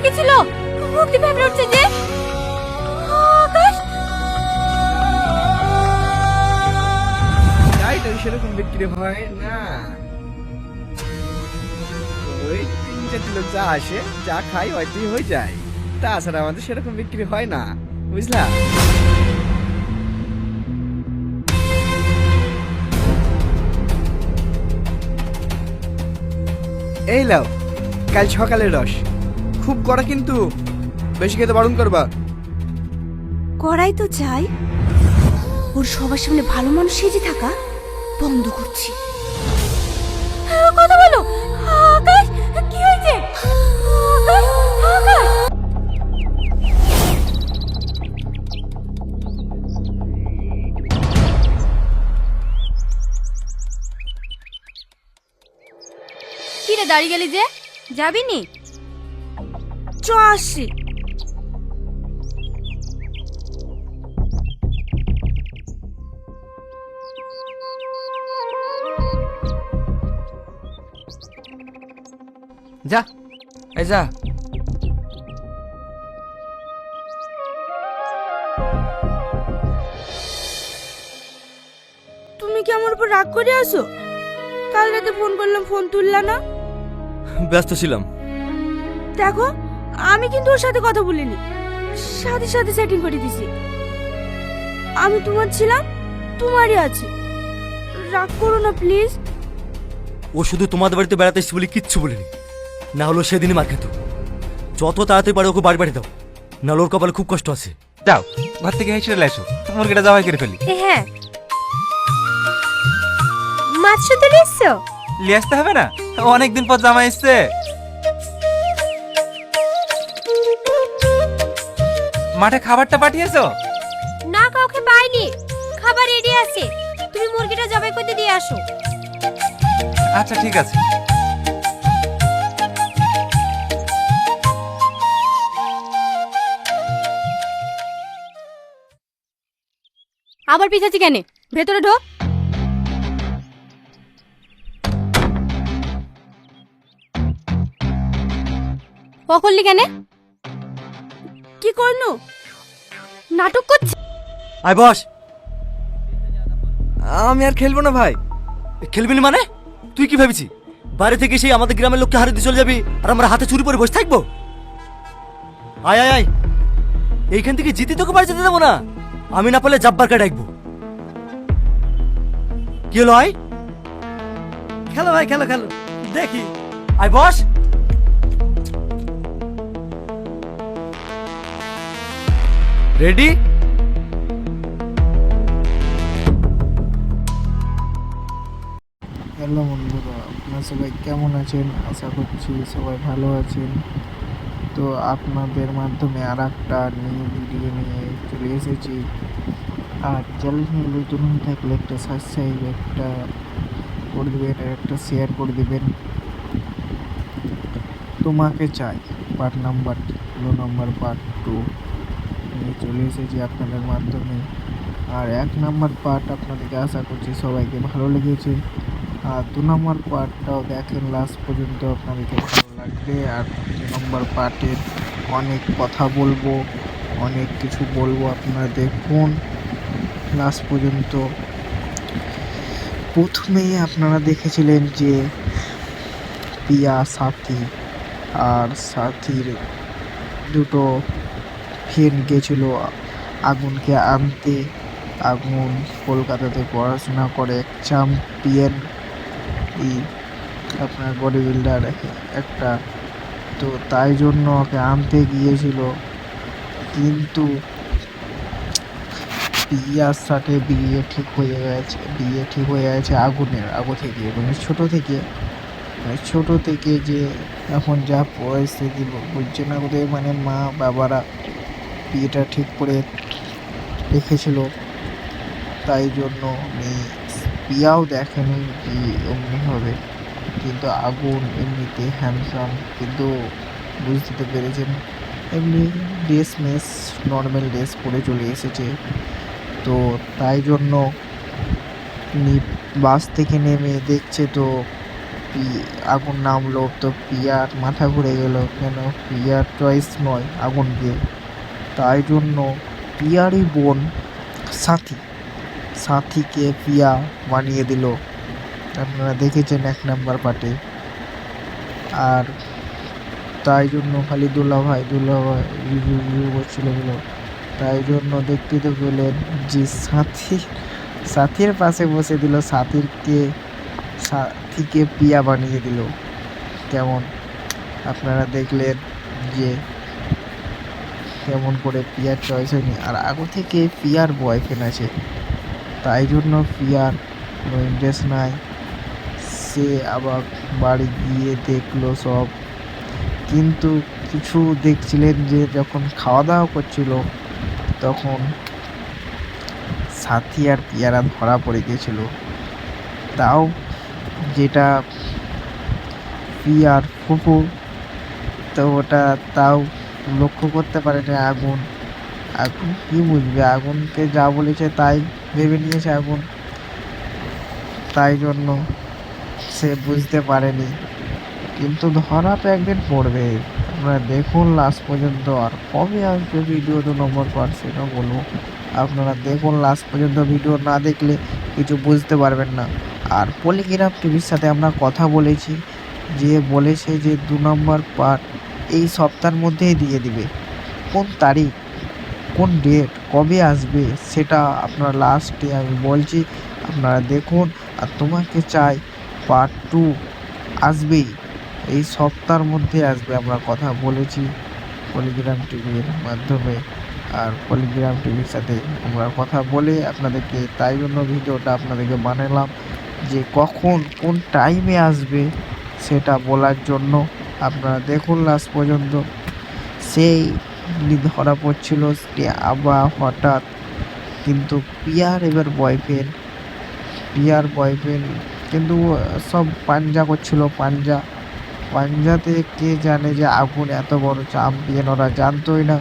লেগেছিল, মুক্তি ভেবে উঠছে যে আকাশ। তাই তো সেরকম বিক্রি হয় না। ওই 3-4 লোক যা আসে যা খাই হয়তোই হয়ে যায়, তাছাড়া আমাদের সেরকম বিক্রি হয় না, বুঝলা? এই লাও কাল সকালের রস, খুব কড়া কিন্তু বেশি খেতে বারণ করবা। করাই তো চাই, ওর সবার সামনে ভালো মানুষ সেজে থাকা বন্ধ করছি। কথা বলো আকাশ, কি হয়েছে? আকাশ, আকাশ। কি রে দাঁড়িয়ে গেলি যে, যাবি নি? চ আসি। যা, এই যা। তুমি কি আমার উপর রাগ করে আসো? কাল রাতে ফোন করলাম, ফোন তুললা না। ব্যস্ত ছিলাম। দেখো আমি কিন্তু ওর সাথে কথা বলিনি, সাথে সাথে সেটিং করে দিছি। আমি তোমার ছিলাম, তোমারই আছি, রাগ করো না প্লিজ। ও শুধু তোমাদের বাড়িতে বেড়াতে এসেছে বলে কিচ্ছু বলিনি, না হলো সেদিনই মার খেত। যত তাড়াতাড়ি পারো ওকে বাড়ি বাড়ি দাও, না হলে ওর কপালে খুব কষ্ট আছে। যাও ঘর থেকে হেসে চলে এসো, মুরগিটা জবাই করে ফেলি। হ্যাঁ, মাছ শুধু এসছো? লিয়ে আসতে হবে না, অনেকদিন পর জামাই এসছে। মাঠে খাবারটা পাঠিয়েছো? না, কাউকে পাইনি, খাবার রেডি আছে, তুমি মুরগিটা জবাই করতে দিয়ে আসো। আচ্ছা ঠিক আছে। আবার পিছাচ্ছি কেন? ভেতরে ঢোক। ও করলি কেন? কি করনু? নাটক করছি। আয় বস। আমি আর খেলবো না ভাই। খেলবি না মানে? তুই কি ভেবেছি বাইরে থেকে সেই আমাদের গ্রামের লোককে হারিয়ে দিয়ে চলে যাবি আর আমরা হাতে চুরি করে বসে থাকবো? আয় আয় আয়, এইখান থেকে জিতি তোকে বাড়ি যেতে দেবো না। আমি না পারলে জাব্বারকে ডাকবো। কি হলো? আয় খেলো ভাই, খেলো খেলো, দেখি। আয় বস। রেডি? হ্যালো বন্ধুরা, আপনারা সবাই কেমন আছেন? আশা করছি সবাই ভালো আছেন। তো আপনাদের মাধ্যমে আর একটা নিউ ভিডিও নিয়ে চলে এসেছি। আর চ্যানেল নতুন হয়ে থাকলে একটা সাবস্ক্রাইব একটা করে দেবেন আর একটা শেয়ার করে দেবেন। তোমাকে চাই পার্ট নাম্বার 2 নিয়ে চলে এসেছি আপনাদের মাধ্যমে। আর 1 নাম্বার পার্ট আপনাদেরকে আশা করছি সবাইকে ভালো লেগেছে, আর 2 নম্বর পার্টটাও দেখেন লাস্ট পর্যন্ত, আপনাদেরকে ভালো লাগবে। আর 2 নম্বর পার্টের অনেক কথা বলবো, অনেক কিছু বলবো, আপনারা দেখুন লাস্ট পর্যন্ত। প্রথমেই আপনারা দেখেছিলেন যে পিয়া সাথী আর সাথীর দুটো ফ্রেন্ড গেছিলো আগুনকে আনতে। আগুন কলকাতাতে পড়াশোনা করে, চ্যাম্পিয়ন আপনার বডি বিল্ডার একটা, তো তাই জন্য ওকে আনতে গিয়েছিল। কিন্তু পিয়ার সাথে বিয়ে ঠিক হয়ে গেছে আগুনের আগে থেকে, মানে ছোট থেকে যে এখন যা পরিস্থিতি বুঝছে না ওদের, মানে মা বাবারা বিয়েটা ঠিক করে রেখেছিল, তাই জন্য পিয়াও দেখেনি যে অমনি হবে। কিন্তু আগুন এমনিতে হ্যান্ডসাম, কিন্তু বুঝতে তো পেরেছেন এমনি ড্রেস নর্মাল ড্রেস পরে চলে এসেছে। তো তাই জন্য বাস থেকে নেমে দেখছে তো আগুন নামলো তো পিয়ার মাথা ঘুরে গেল, কেন পিয়ার চয়েস নয় আগুনকে। তাই জন্য পিয়ারই বোন সাথীকে পিয়া বানিয়ে দিল, আপনারা দেখেছেন 1 নাম্বার পার্টে। আর তাই জন্য খালি দুলাভাই রিভিউ করছিল বলো, তাই জন্য দেখতে তো পেলেন যে সাথীর পাশে বসে দিল, সাথীকে পিয়া বানিয়ে দিল। কেমন আপনারা দেখলেন যে কেমন করে পিয়ার চয়েস হয়নি। আর আগে থেকে পিয়ার বয়ফ্রেন্ড আছে, তাই জন্য পিয়ার কোনো ইন্টারেস্ট নাই। সে আবার বাড়ি গিয়ে দেখলো সব, কিন্তু কিছু দেখছিলেন যে যখন খাওয়া দাওয়া করছিল তখন সাথী আর পিয়ারা ধরা পড়ে গেছিল। তাও যেটা পিয়ার ফুফু, তো ওটা তাও লক্ষ্য করতে পারে না। আগুন কি বুঝবে, আগুনকে যা বলেছে তাই ভেবে নিয়েছে আগুন, তাই জন্য সে বুঝতে পারেনি। কিন্তু ধরা তো একদিন পড়বে, আপনারা দেখুন লাস্ট পর্যন্ত। আর কবে আসবে ভিডিও 2 নম্বর পার্ট সেটা বলবো, আপনারা দেখুন লাস্ট পর্যন্ত। ভিডিও না দেখলে কিছু বুঝতে পারবেন না। আর পলিগ্রাফ টিভির সাথে আমরা কথা বলেছি, যে বলেছে যে 2 নম্বর পার্ট এই সপ্তাহের মধ্যেই দিয়ে দিবে। কোন তারিখ, কোন ডেট, কবে আসবে সেটা আপনারা লাস্টে আমি বলছি, আপনারা দেখুন। আর তোমাকে চাই পার্ট 2 আসবেই, এই সপ্তাহের মধ্যে আসবে, আমরা কথা বলেছি পলিগ্রাম টিভির মাধ্যমে। আর পলিগ্রাম টিভির সাথে আমরা কথা বলে আপনাদেরকে, তাই জন্য ভিডিওটা আপনাদেরকে বানালাম যে কখন কোন টাইমে আসবে সেটা বলার জন্য। আপনারা দেখুন লাস্ট পর্যন্ত। সেই ধরা পড়ছিল, সে আবার হঠাৎ কিন্তু পিয়ার বয়ফ্রেন্ড কিন্তু সব পাঞ্জা করছিল। পাঞ্জাতে কে জানে যে আগুন এত বড় চ্যাম্পিয়ন, ওরা জানতোই না।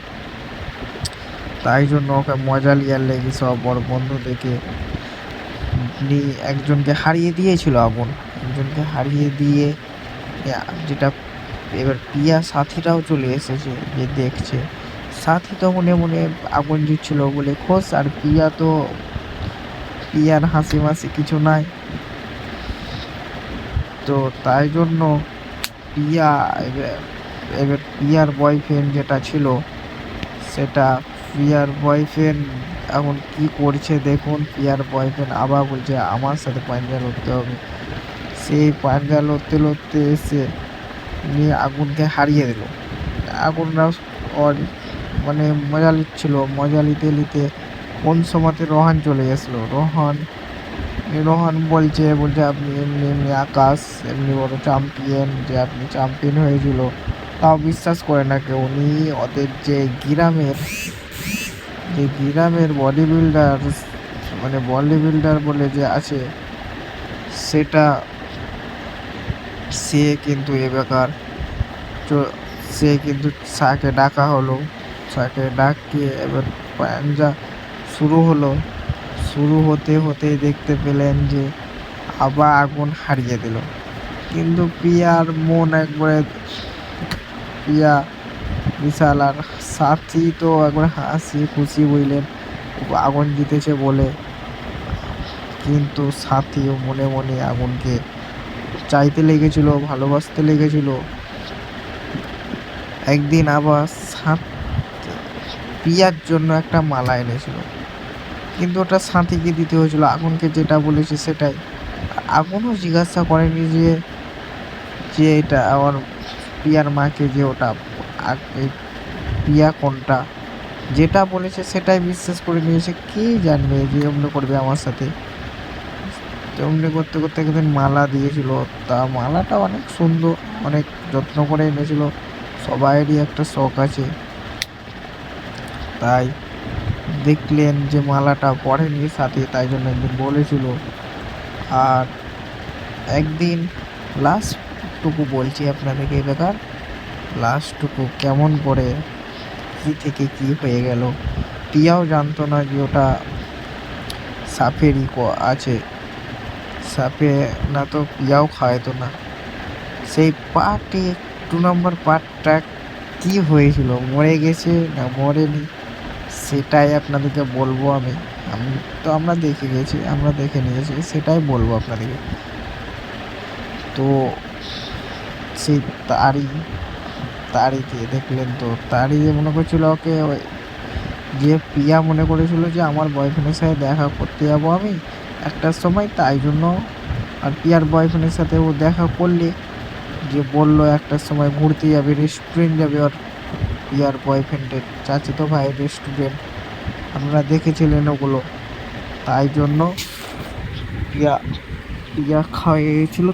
তাই জন্য ওকে মজা লিয়ার লেগে সব বড় বন্ধু দেখে একজনকে হারিয়ে দিয়েছিল আগুন, একজনকে হারিয়ে দিয়ে যেটা এবার পিয়া সাথীরাও চলে এসেছে, যে দেখছে। সাথী তো মনে মনে আগুন দিচ্ছিল বলে খোঁজ, আর পিয়ার হাসি মাসি কিছু নাই। তো তাই জন্য এবার পিয়ার বয়ফ্রেন্ড যেটা ছিল, সেটা পিয়ার বয়ফ্রেন্ড এখন কি করছে দেখুন। পিয়ার বয়ফ্রেন্ড আবার বলছে আমার সাথে পাঞ্জা লড়তে হবে। সেই পাঞ্জা লড়তে এসে নিয়ে আগুনকে হারিয়ে দিল। আগুনরা মানে মজা নিচ্ছিল, মজা নিতে কোন সময়তে রোহান চলে গেছিলো। রোহান বলছে আপনি এমনি আকাশ এমনি বড় চ্যাম্পিয়ন, যে আপনি চ্যাম্পিয়ন হয়েছিল, তাও বিশ্বাস করে না কেউ। উনি ওদের যে গ্রামের বডি বিল্ডার বলে যে আছে, সেটা সে কিন্তু এ বেকার। সে কিন্তু সাকে ডাকা হলো, সাকে ডাকিয়ে এবার পাঞ্জা শুরু হতে দেখতে পেলেন যে আবার আগুন হারিয়ে দিল। কিন্তু পিয়ার মন একবারে, পিয়া বিশাল। আর সাথী তো একবার হাসি খুশি বললেন আগুন জিতেছে বলে, কিন্তু সাথীও মনে মনে আগুনকে চাইতে লেগেছিল, ভালোবাসতে লেগেছিল। একদিন আবার পিয়ার জন্য একটা মালা এনেছিল, কিন্তু ওটা সাথীকে দিতে হয়েছিল। আগুনকে যেটা বলেছে সেটাই। আগুনও জিজ্ঞাসা করেনি যে এটা আমার পিয়ার মাকে, যে ওটা পিয়া কোনটা, যেটা বলেছে সেটাই বিশ্বাস করে নিয়েছে। কে জানবে যে অমনি করবে আমার সাথে। অমনি করতে একদিন মালা দিয়েছিল, তা মালাটা অনেক সুন্দর, অনেক যত্ন করে এনেছিল। সবাইয়েরই একটা শখ আছে, তাই দেখলেন যে মালাটা পরেনি সাথে, তাই জন্য একদিন বলেছিল। আর একদিন লাস্টটুকু বলছি আপনাদেরকে, বেকার লাস্টটুকু কেমন করে কি থেকে কি হয়ে গেল। পিয়াও জানতো না যে ওটা সাপেরই আছে, সাপে না তো পিয়াও খাওয়াতো না। সেই পার্টে 2 নম্বর পার্টটা কি হয়েছিল, মরে গেছে না মরেনি, সেটাই আপনাদেরকে বলবো আমি। আমরা দেখে গেছি, আমরা দেখে নিয়েছি, সেটাই বলবো আপনাদেরকে। তো সেই তাড়িকে দেখলেন তো, তাড়ি মনে করছিল ওকে যে প্রিয়া মনে করেছিল যে আমার বয়ফ্রেন্ডের সাথে দেখা করতে যাবো আমি একটার সময়, তাই জন্য। আর প্রিয়ার বয়ফ্রেন্ডের সাথে ও দেখা করলে যে বললো একটার সময় ঘুরতে যাবে, রেস্টুরেন্ট যাবে, আর প্রিয়ার বয়ফ্রেন্ডের চাচাতো ভাইয়ের রেস্টুরেন্ট, আপনারা দেখেছিলেন ওগুলো। তাই জন্য প্রিয়া খাওয়াইছিল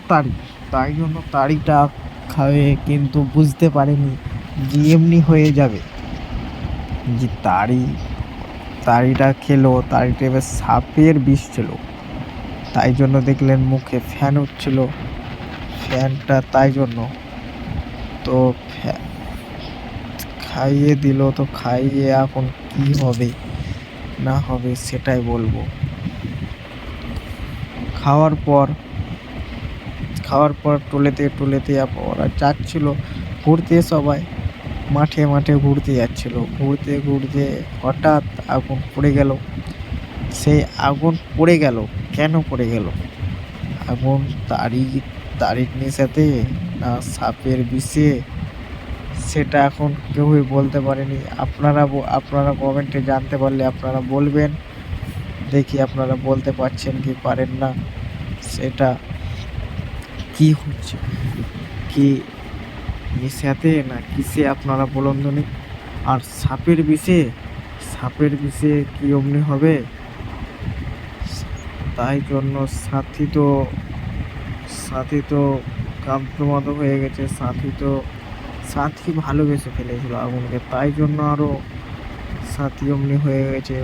তাই জন্য তাড়িটা খাওয়ে, কিন্তু বুঝতে পারেনি যে এমনি হয়ে যাবে। যে তাড়িটা খেলো, তাড়িটা এবার সাপের বিষ ছিল, তাই জন্য দেখলেন মুখে ফ্যান উঠছিল, ফ্যানটা তাই জন্য। তো খাইয়ে দিল, তো খাইয়ে এখন কি হবে না হবে সেটাই বলবো। খাওয়ার পর টুলেতে ওরা যাচ্ছিল ঘুরতে, সবাই মাঠে ঘুরতে যাচ্ছিল। ঘুরতে হঠাৎ আগুন পড়ে গেল। সেই আগুন পড়ে গেল, কেন পড়ে গেল আগুন? তারিখ নেশাতে না সাপের বিষে, সেটা এখন কেউই বলতে পারেনি। আপনারা কমেন্টে জানতে পারলে আপনারা বলবেন, দেখি আপনারা বলতে পারছেন কি পারেন না। সেটা কি হচ্ছে, কি নেশাতে না কিসে, আপনারা বলুন তো নি। আর সাপের বিষে কি অমনি হবে? তাই জন্য সাথী তো কাঁদতো হয়ে গেছে। সাথী ভালোবেসে ফেলেছিল আগুনকে, তাই জন্য আরো সাথী অমনি হয়ে গেছে।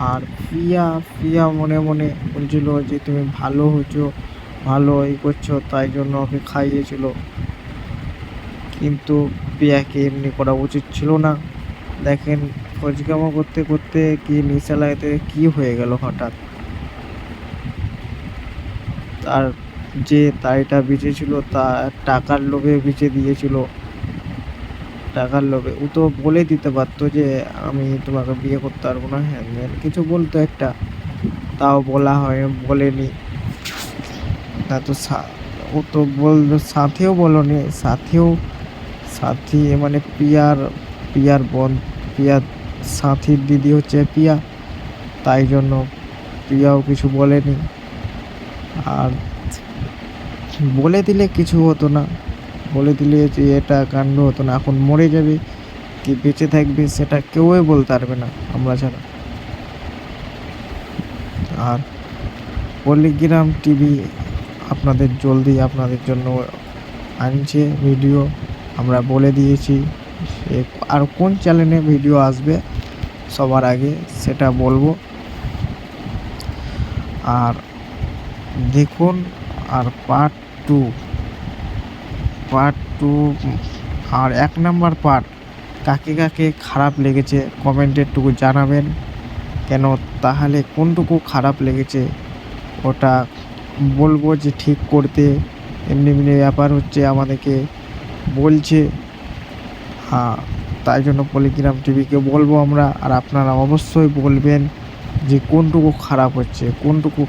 আর প্রিয়া মনে মনে বলছিল যে তুমি ভালো হচ্ছো, ভালো এই করছো, তাই জন্য ওকে খাইয়েছিল। কিন্তু প্রিয়াকে এমনি করা উচিত ছিল না। দেখেন খোঁজকামো করতে করতে কি নিশা লাগাতে কি হয়ে গেল হঠাৎ। তার যে তাইটা বেঁচেছিল তা টাকার লোভে বেঁচে দিয়েছিল, টাকার লোভে। ও তো বলে দিতে পারতো যে আমি তোমাকে বিয়ে করতে পারবো না, হ্যাঁ কিছু বলতো একটা, তাও বলেনি। তা তো ও তো বলতো, সাথেও বলনি, সাথী মানে প্রিয়ার সাথীর দিদি হচ্ছে প্রিয়া, তাই জন্য প্রিয়াও কিছু বলেনি। আর বলে দিলে কিছু হতো না, বলে দিলে যে এটা কাণ্ড হতো না। এখন মরে যাবে কি বেঁচে থাকবে সেটা কেউই বলতে পারবে না আমরা ছাড়া। আর পল্লীগ্রাম টিভি আপনাদের জন্য আনছে ভিডিও, আমরা বলে দিয়েছি। আর কোন চ্যানেলে ভিডিও আসবে সবার আগে সেটা বলবো। আর দেখুন, আর পার্ট টু আর 1 নম্বর পার্ট কাকে খারাপ লেগেছে কমেন্টে একটুকু জানাবেন। কেন তাহলে কোনটুকু খারাপ লেগেছে ওটা বলবো যে ঠিক করতে। এমনি ব্যাপার হচ্ছে আমাদেরকে বলছে, হ্যাঁ, তাই জন্য পল্লীগ্রাম টিভিকে বলবো আমরা। আর আপনারা অবশ্যই বলবেন যে কোনটুকু খারাপ হচ্ছে, কোনটুকু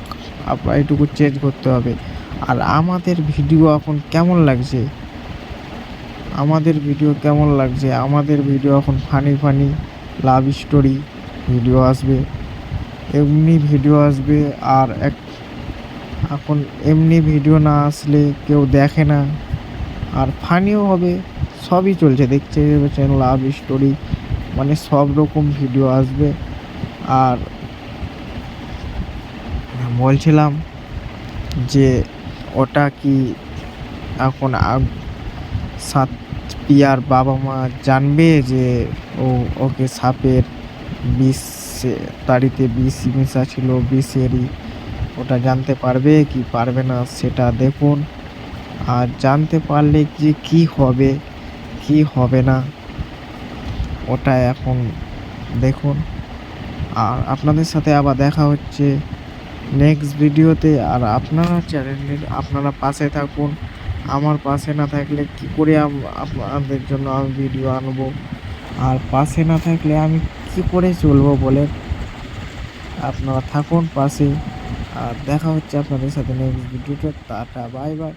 এইটুকু চেঞ্জ করতে হবে। আর আমাদের ভিডিও এখন কেমন লাগছে, আমাদের ভিডিও এখন ফানি লাভ স্টোরি ভিডিও আসবে, এমনি ভিডিও আসবে। আর এখন এমনি ভিডিও না আসলে কেউ দেখে না, আর ফানিও হবে, সবই চলছে, দেখতে পাচ্ছেন লাভ স্টোরি মানে সব রকম ভিডিও আসবে। আর বলছিলাম যে ওটা কি এখন প্রিয়ার বাবা মা জানবে যে ওকে সাপের বিষ, তাড়িতে বিষ মেশা ছিল, বিষেরই, ওটা জানতে পারবে কি পারবে না সেটা দেখুন। আর জানতে পারলে যে কি হবে কি হবে না ওটা এখন দেখুন। আর আপনাদের সাথে আবার দেখা হচ্ছে নেক্সট ভিডিওতে। আর আপনারা চ্যানেলের আপনারা পাশে থাকুন, আমার পাশে না থাকলে কি করে আপনাদের জন্য আমি ভিডিও আনবো, আর পাশে না থাকলে আমি কি করে চলবো বলেন। আপনারা থাকুন পাশে, আর দেখা হচ্ছে আপনাদের সাথে নেক্সট ভিডিওতে। Tata, bye bye.